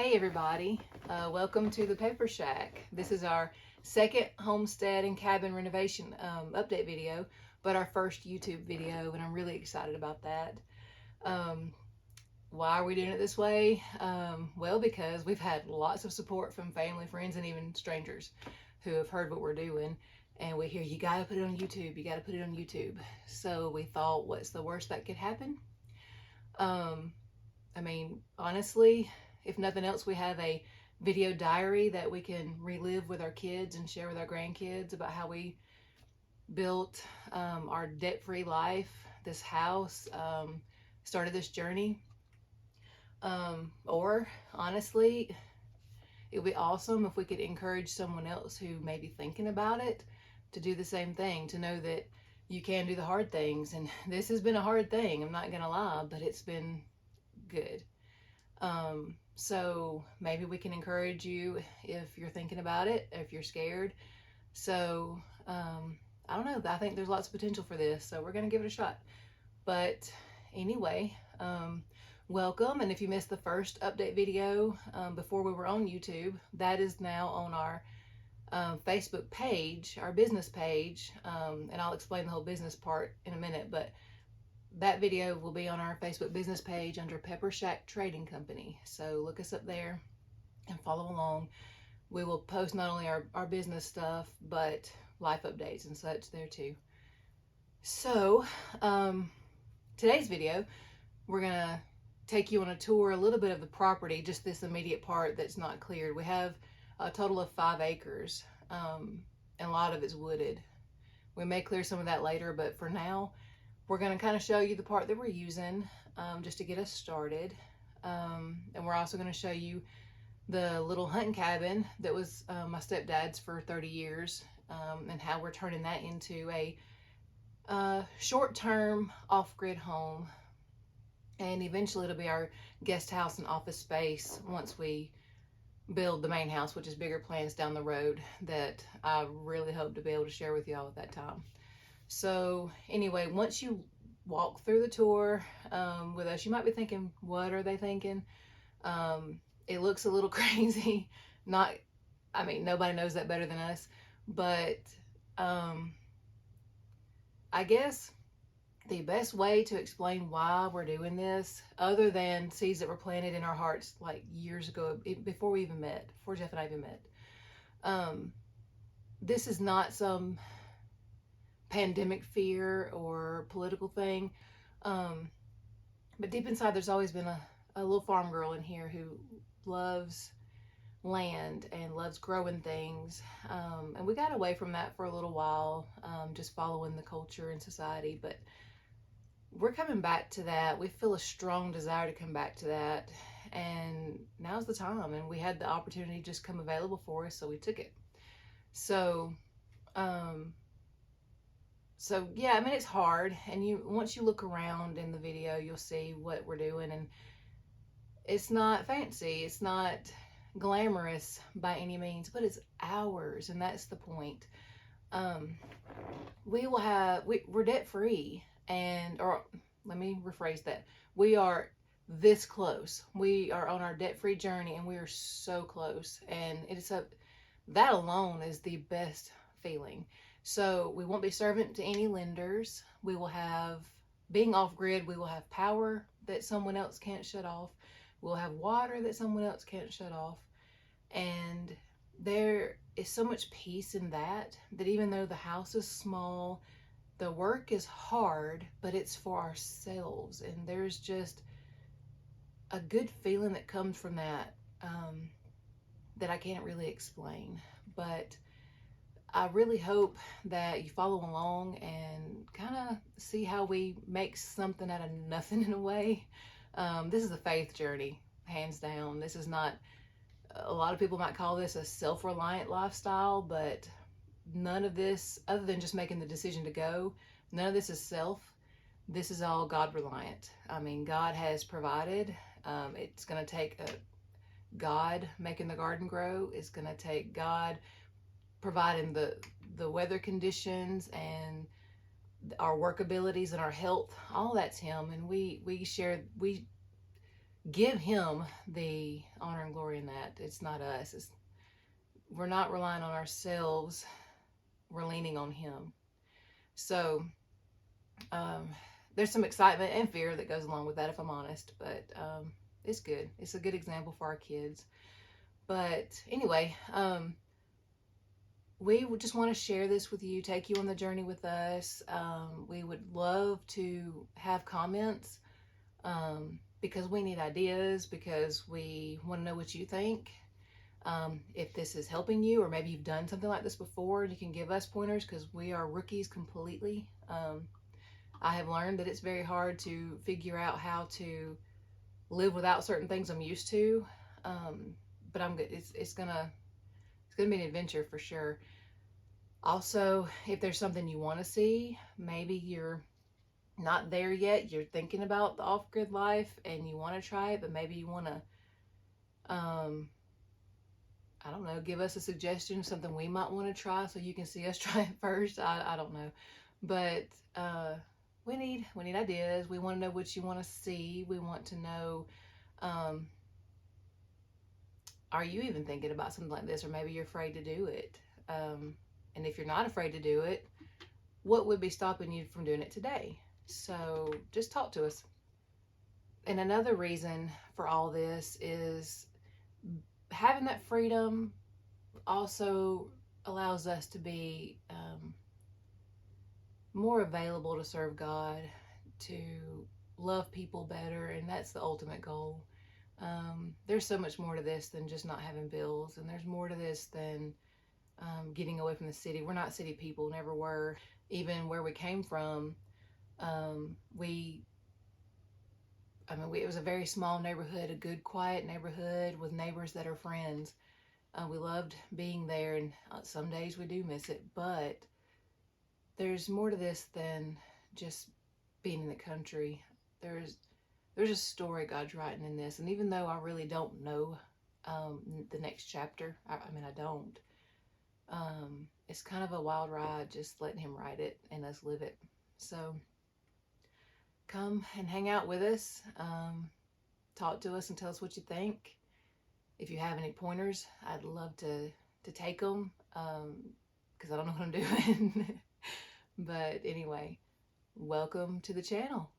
Hey everybody, welcome to the Pepper Shack. This is our second homestead and cabin renovation update video, but our first YouTube video, and I'm really excited about that. Why are we doing it this way? Well, because we've had lots of support from family, friends, and even strangers who have heard what we're doing, and we hear, you gotta put it on YouTube, you gotta put it on YouTube. So we thought, what's the worst that could happen? I mean, honestly, if nothing else, we have a video diary that we can relive with our kids and share with our grandkids about how we built our debt-free life, this house, started this journey. Or honestly, it would be awesome if we could encourage someone else who may be thinking about it to do the same thing, to know that you can do the hard things. And this has been a hard thing, I'm not gonna lie, but it's been good. So maybe we can encourage you if you're thinking about it, if you're scared. So I don't know, I think there's lots of potential for this, so we're gonna give it a shot. But anyway, welcome. And if you missed the first update video before we were on YouTube, that is now on our Facebook page, our business page, and I'll explain the whole business part in a minute, but that video will be on our Facebook business page under Pepper Shack Trading Company. So look us up there and follow along. We will post not only our business stuff, but life updates and such there too. So today's video, we're gonna take you on a tour, a little bit of the property, just this immediate part that's not cleared. We have a total of 5 acres, and a lot of it's wooded. We may clear some of that later, but for now, we're going to kind of show you the part that we're using just to get us started. And we're also going to show you the little hunting cabin that was my stepdad's for 30 years and how we're turning that into a short-term off-grid home. And eventually it'll be our guest house and office space once we build the main house, which is bigger plans down the road that I really hope to be able to share with y'all at that time. So anyway, once you walk through the tour with us, you might be thinking, what are they thinking? It looks a little crazy. I mean, nobody knows that better than us, but I guess the best way to explain why we're doing this, other than seeds that were planted in our hearts like years ago, before we even met, before Jeff and I even met, this is not some pandemic fear or political thing, but deep inside there's always been a little farm girl in here who loves land and loves growing things, and we got away from that for a little while, just following the culture and society, but we're coming back to that. We feel a strong desire to come back to that, and now's the time, and we had the opportunity just come available for us, so we took it. So yeah, I mean, it's hard, and once you look around in the video, you'll see what we're doing, and it's not fancy, it's not glamorous by any means, but it's ours, and that's the point. We're debt free, or let me rephrase that. We are this close. We are on our debt free journey, and we are so close, and that alone is the best feeling. So we won't be servant to any lenders. We will have, being off grid, we will have power that someone else can't shut off. We'll have water that someone else can't shut off. And there is so much peace in that even though the house is small, the work is hard, but it's for ourselves. And there's just a good feeling that comes from that, that I can't really explain. But I really hope that you follow along and kind of see how we make something out of nothing in a way. This is a faith journey, hands down. This is not, a lot of people might call this a self-reliant lifestyle, but none of this, other than just making the decision to go, none of this is self. This is all God reliant. I mean, God has provided. It's going to take God making the garden grow. It's going to take God providing the weather conditions and our work abilities and our health. All that's Him, and we give him the honor and glory in that. It's not us. We're not relying on ourselves. We're leaning on him. So um, there's some excitement and fear that goes along with that, if I'm honest. But it's good. It's a good example for our kids. But anyway, we would just want to share this with you, take you on the journey with us. We would love to have comments because we need ideas, because we want to know what you think. If this is helping you, or maybe you've done something like this before, and you can give us pointers because we are rookies completely. I have learned that it's very hard to figure out how to live without certain things I'm used to. But it's gonna be an adventure for sure. Also, if there's something you want to see, maybe you're not there yet, you're thinking about the off-grid life and you want to try it, but maybe you want to I don't know, give us a suggestion, something we might want to try so you can see us try it first. I don't know. But we need ideas. We want to know what you want to see. We want to know, are you even thinking about something like this, or maybe you're afraid to do it? And if you're not afraid to do it, what would be stopping you from doing it today? So just talk to us. And another reason for all this is having that freedom also allows us to be more available to serve God, to love people better, and that's the ultimate goal. There's so much more to this than just not having bills, and there's more to this than getting away from the city. We're not city people, never were. Even where we came from, it was a very small neighborhood, a good, quiet neighborhood with neighbors that are friends. We loved being there, and some days we do miss it, but there's more to this than just being in the country. There's a story God's writing in this, and even though I really don't know the next chapter, I don't. It's kind of a wild ride, just letting him write it and us live it. So come and hang out with us. Talk to us and tell us what you think. If you have any pointers, I'd love to take them because I don't know what I'm doing. But anyway, welcome to the channel.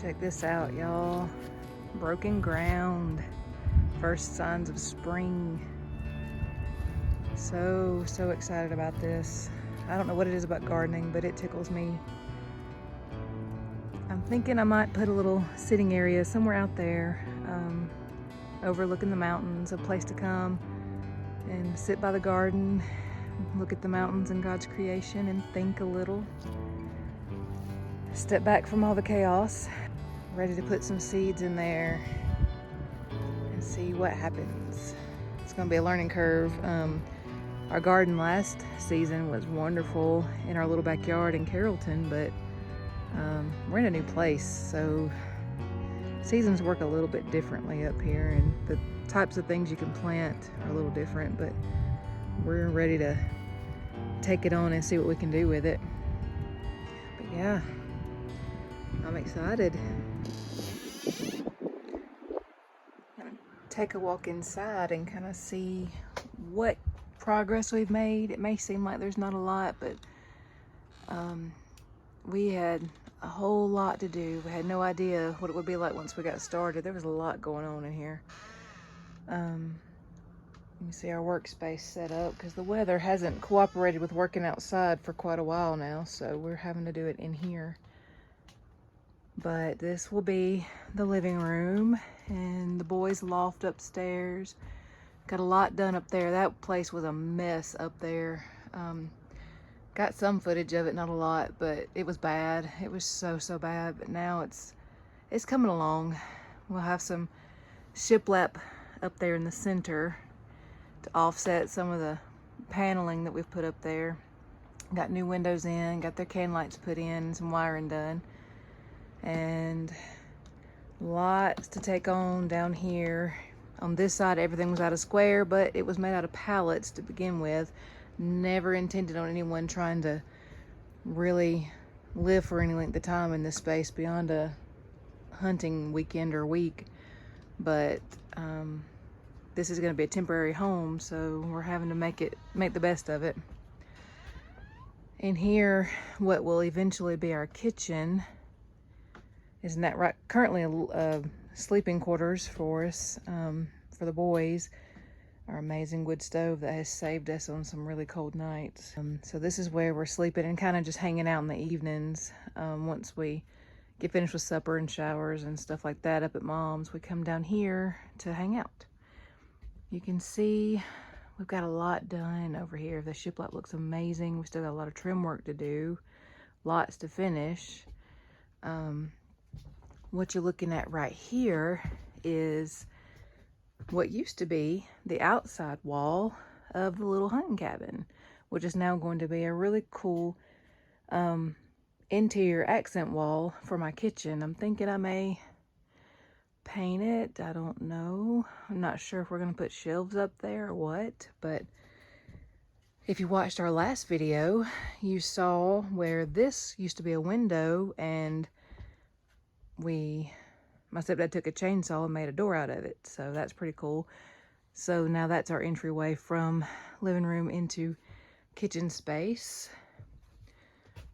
Check this out, y'all. Broken ground. First signs of spring. So excited about this. I don't know what it is about gardening, but it tickles me. Thinking I might put a little sitting area somewhere out there, overlooking the mountains, a place to come and sit by the garden, look at the mountains and God's creation and think a little. Step back from all the chaos, ready to put some seeds in there and see what happens. It's going to be a learning curve. Our garden last season was wonderful in our little backyard in Carrollton, but we're in a new place, so seasons work a little bit differently up here, and the types of things you can plant are a little different, but we're ready to take it on and see what we can do with it. But yeah, I'm excited. Take a walk inside and kind of see what progress we've made. It may seem like there's not a lot, but we had a whole lot to do. We had no idea what it would be like once we got started. There was a lot going on in here. You see our workspace set up because the weather hasn't cooperated with working outside for quite a while now, so we're having to do it in here. But this will be the living room and the boys' loft upstairs. Got a lot done up there. That place was a mess up there. Got some footage of it, not a lot, but it was bad. It was so bad, but now it's coming along. We'll have some shiplap up there in the center to offset some of the paneling that we've put up there. Got new windows in, got their can lights put in, some wiring done. And lots to take on down here. On this side, everything was out of square, but it was made out of pallets to begin with. Never intended on anyone trying to really live for any length of time in this space beyond a hunting weekend or week. But this is going to be a temporary home, so we're having to make the best of it. In here, what will eventually be our kitchen, isn't that right? Currently sleeping quarters for us, for the boys. Our amazing wood stove that has saved us on some really cold nights. So this is where we're sleeping and kind of just hanging out in the evenings. Once we get finished with supper and showers and stuff like that up at Mom's, we come down here to hang out. You can see we've got a lot done over here. The shiplap looks amazing. We still got a lot of trim work to do, lots to finish. What you're looking at right here is what used to be the outside wall of the little hunting cabin, which is now going to be a really cool interior accent wall for my kitchen. I'm thinking I may paint it. I don't know. I'm not sure if we're going to put shelves up there or what, but if you watched our last video, you saw where this used to be a window, and my stepdad took a chainsaw and made a door out of it, so that's pretty cool. So now that's our entryway from living room into kitchen space.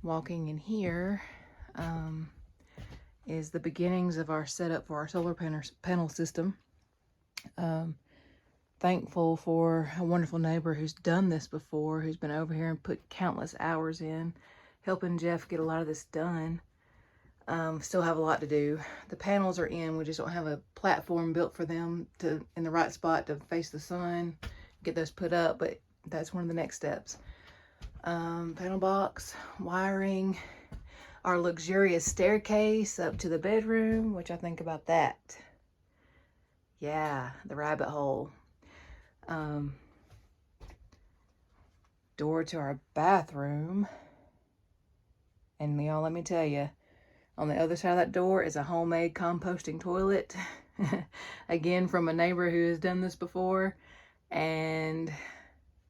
Walking in here is the beginnings of our setup for our solar panel system. Thankful for a wonderful neighbor who's done this before, who's been over here and put countless hours in, helping Jeff get a lot of this done. Still have a lot to do. The panels are in. We just don't have a platform built for them in the right spot to face the sun, get those put up, but that's one of the next steps. Panel box, wiring, our luxurious staircase up to the bedroom. What y'all think about that? Yeah, the rabbit hole. Door to our bathroom. And y'all, let me tell you, on the other side of that door is a homemade composting toilet. Again, from a neighbor who has done this before. And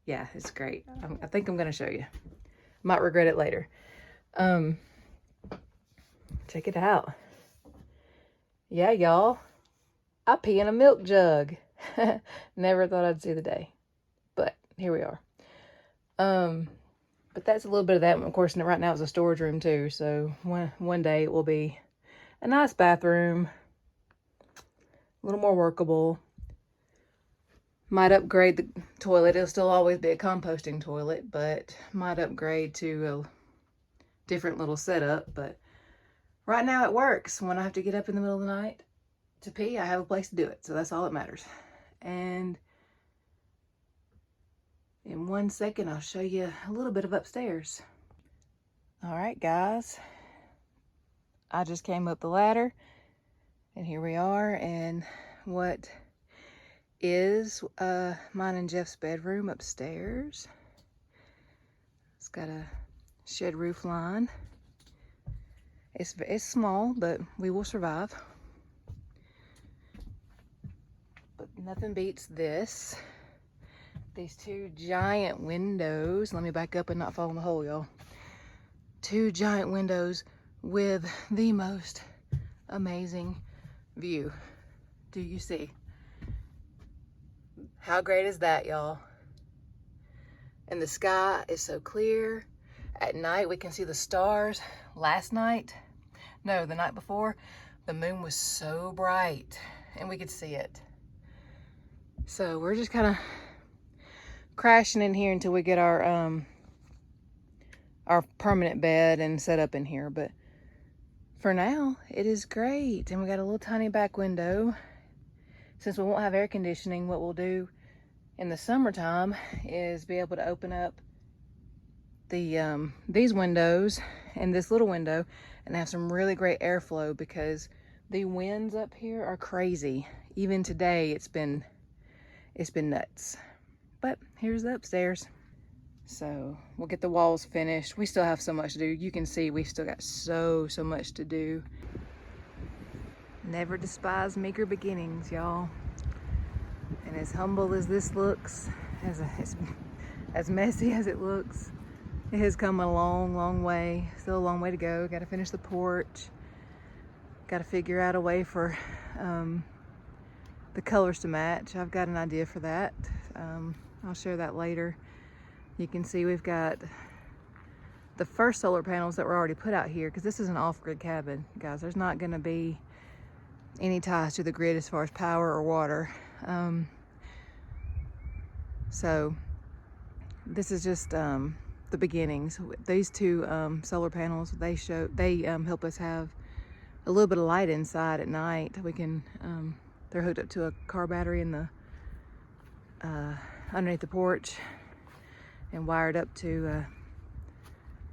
yeah, it's great. I think I'm going to show you. Might regret it later. Check it out. Yeah, y'all. I pee in a milk jug. Never thought I'd see the day. But here we are. But that's a little bit of that. Of course, right now it's a storage room too. So one day it will be a nice bathroom, a little more workable. Might upgrade the toilet. It'll still always be a composting toilet, but might upgrade to a different little setup. But right now it works. When I have to get up in the middle of the night to pee, I have a place to do it. So that's all that matters. And in 1 second, I'll show you a little bit of upstairs. All right, guys. I just came up the ladder and here we are in what is mine and Jeff's bedroom upstairs. It's got a shed roof line. It's small, but we will survive. But nothing beats this. These two giant windows. Let me back up and not fall in the hole, y'all. Two giant windows with the most amazing view. Do you see? How great is that, y'all? And the sky is so clear. At night, we can see the stars. Last night, no, the night before, the moon was so bright and we could see it. So we're just kind of crashing in here until we get our permanent bed and set up in here. But for now, it is great. And we got a little tiny back window. Since we won't have air conditioning, what we'll do in the summertime is be able to open up the these windows and this little window and have some really great airflow, because the winds up here are crazy. Even today, it's been nuts. But here's the upstairs. So we'll get the walls finished. We still have so much to do. You can see we've still got so much to do. Never despise meager beginnings, y'all. And as humble as this looks, as messy as it looks, it has come a long way. Still a long way to go. Got to finish the porch. Got to figure out a way for the colors to match. I've got an idea for that. I'll share that later. You can see we've got the first solar panels that were already put out here, because this is an off-grid cabin, guys. There's not going to be any ties to the grid as far as power or water. So this is just the beginnings. These two solar panels, they help us have a little bit of light inside at night. We can they're hooked up to a car battery in the underneath the porch and wired up to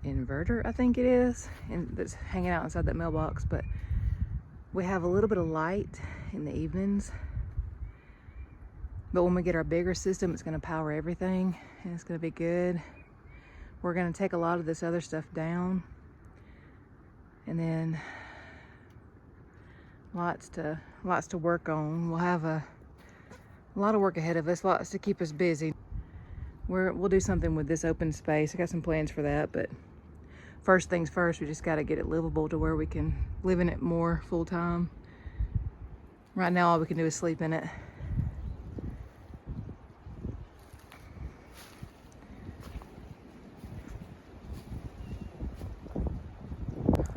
inverter, I think it is, and that's hanging out inside that mailbox. But we have a little bit of light in the evenings. But when we get our bigger system, it's going to power everything, and it's going to be good. We're going to take a lot of this other stuff down, and then lots to work on. We'll have a lot of work ahead of us, lots to keep us busy. We'll do something with this open space. I got some plans for that, but first things first, we just got to get it livable to where we can live in it more full time. Right now, all we can do is sleep in it.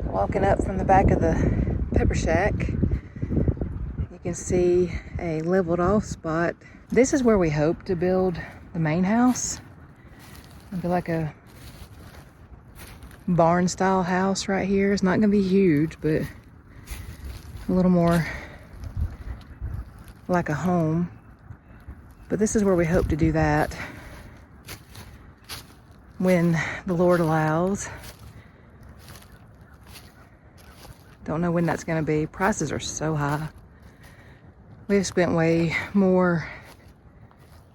Walking up from the back of the pepper shack, you can see a leveled off spot. This is where we hope to build the main house. It'll be like a barn style house right here. It's not gonna be huge, but a little more like a home. But this is where we hope to do that when the Lord allows. Don't know when that's gonna be. Prices are so high. We've spent way more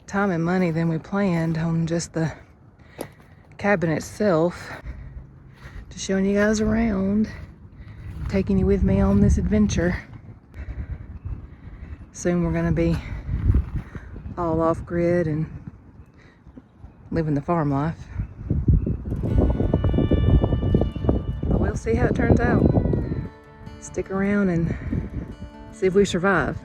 time and money than we planned on just the cabin itself. Just showing you guys around, taking you with me on this adventure. Soon we're gonna be all off grid and living the farm life. But we'll see how it turns out. Stick around and see if we survive.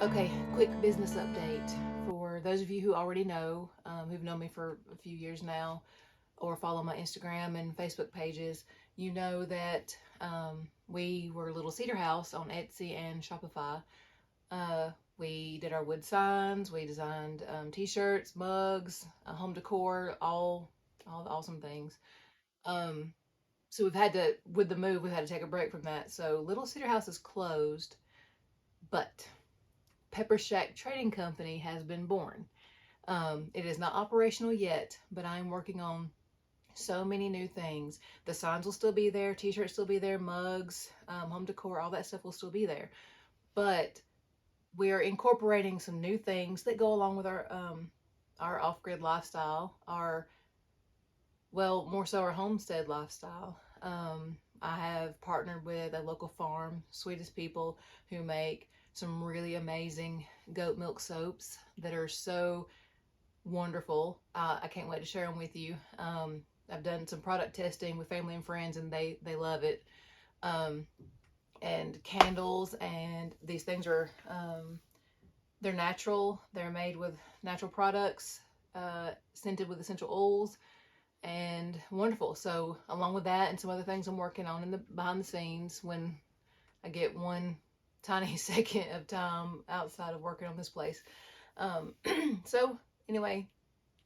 Okay, quick business update for those of you who already know, who've known me for a few years now, or follow my Instagram and Facebook pages. You know that We were Little Cedar House on Etsy and Shopify. Uh, we did our wood signs. We designed t-shirts, mugs, home decor, all the awesome things. Um, so we've had to, with the move, we've had to take a break from that. So Little Cedar House is closed, but Pepper Shack Trading Company has been born. It is not operational yet, but I'm working on so many new things. The signs will still be there, t-shirts still be there, mugs, home decor, all that stuff will still be there. But we are incorporating some new things that go along with our off-grid lifestyle, our well, more so our homestead lifestyle. I have partnered with a local farm, sweetest people, who make some really amazing goat milk soaps that are so wonderful. I can't wait to share them with you. I've done some product testing with family and friends, and they love it. Um, and candles, and these things are they're natural. They're made with natural products, scented with essential oils, and wonderful. So along with that and some other things I'm working on in the behind the scenes, when I get one tiny second of time outside of working on this place. Um, so anyway,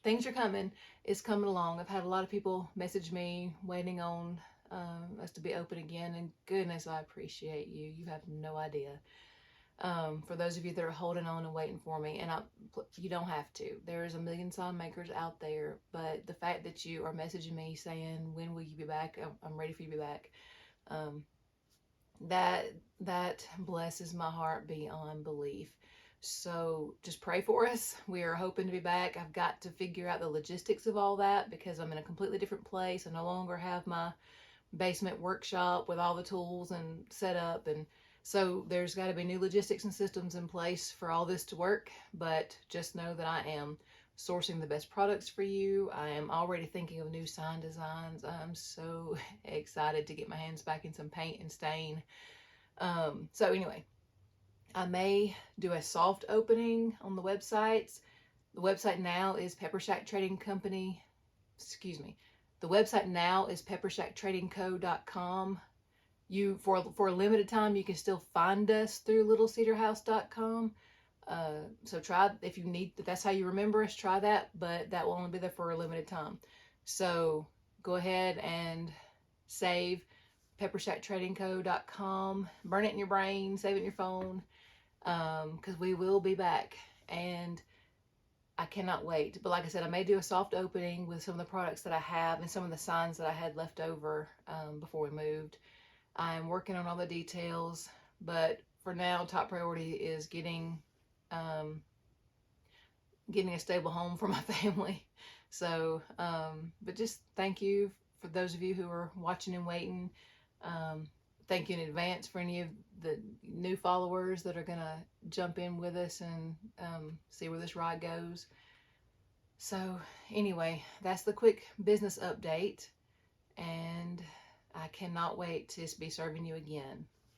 things are coming. It's coming along. I've had a lot of people message me waiting on us to be open again, and goodness, I appreciate you. You have no idea. For those of you that are holding on and waiting for me, and you don't have to. There's a million sign makers out there, but the fact that you are messaging me saying, "When will you be back? I'm ready for you to be back." Um, that blesses my heart beyond belief. So just pray for us. We are hoping to be back. I've got to figure out the logistics of all that because I'm in a completely different place. I no longer have my basement workshop with all the tools and set up, and so there's got to be new logistics and systems in place for all this to work. But just know that I am sourcing the best products for you. I am already thinking of new sign designs. I'm so excited to get my hands back in some paint and stain. So anyway, I may do a soft opening on the websites. The website now is Pepper Shack Trading Company. Excuse me. The website now is peppershacktradingco.com. You for a limited time you can still find us through littlecedarhouse.com. So try, if you need, if that's how you remember us, try that, but that will only be there for a limited time. So go ahead and save peppershacktradingco.com, burn it in your brain, save it in your phone, because we will be back, and I cannot wait. But like I said, I may do a soft opening with some of the products that I have and some of the signs that I had left over before we moved. I'm working on all the details, but for now, top priority is getting a stable home for my family. So, but just thank you for those of you who are watching and waiting. Thank you in advance for any of the new followers that are going to jump in with us and see where this ride goes. So anyway, that's the quick business update, and I cannot wait to be serving you again.